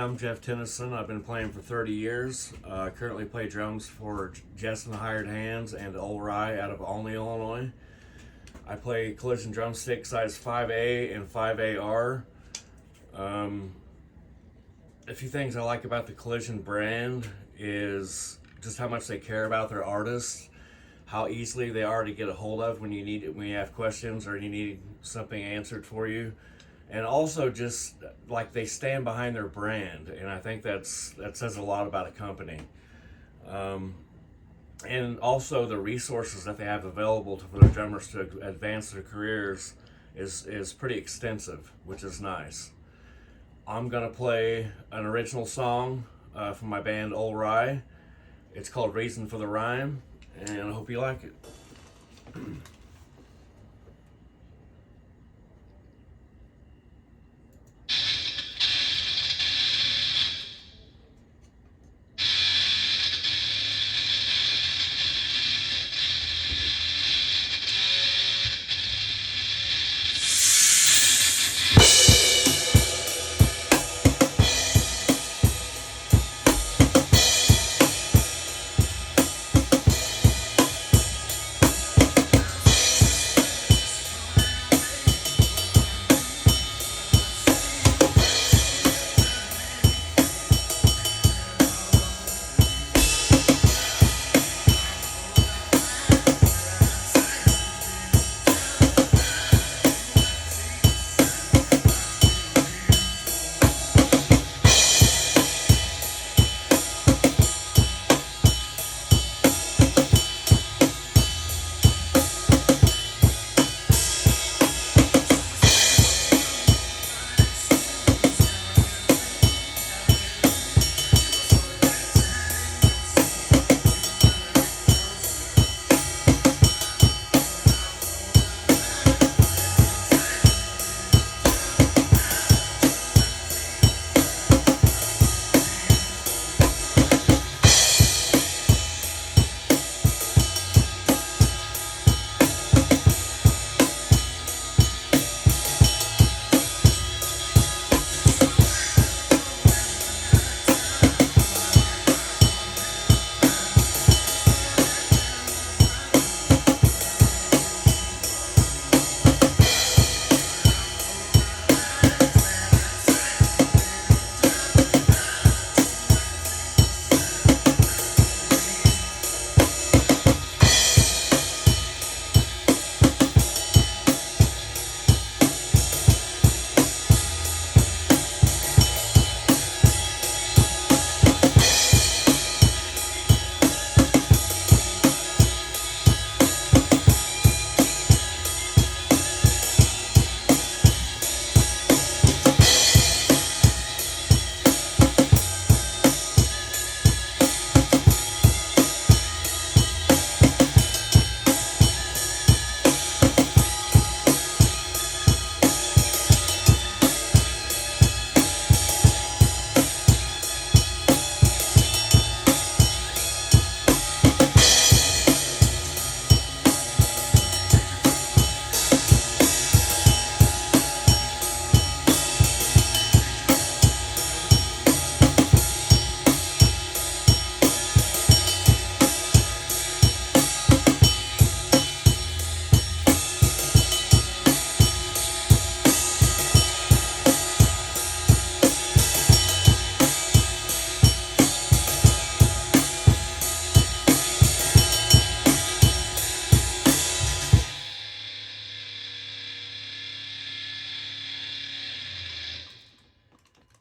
I'm Jeff Tennyson. I've been playing for 30 years. Currently play drums for Jess and the Hired Hands and Old Rye out of Olney, Illinois. I play Collision Drumsticks size 5A and 5AR. A few things I like about the Collision brand is just how much they care about their artists, how easily they are to get a hold of when you have questions or you need something answered for you. And also just like they stand behind their brand, and I think that says a lot about a company. And also the resources that they have available for their drummers to advance their careers is pretty extensive, which is nice. I'm gonna play an original song from my band Old Rye. It's called Reason for the Rhyme, and I hope you like it.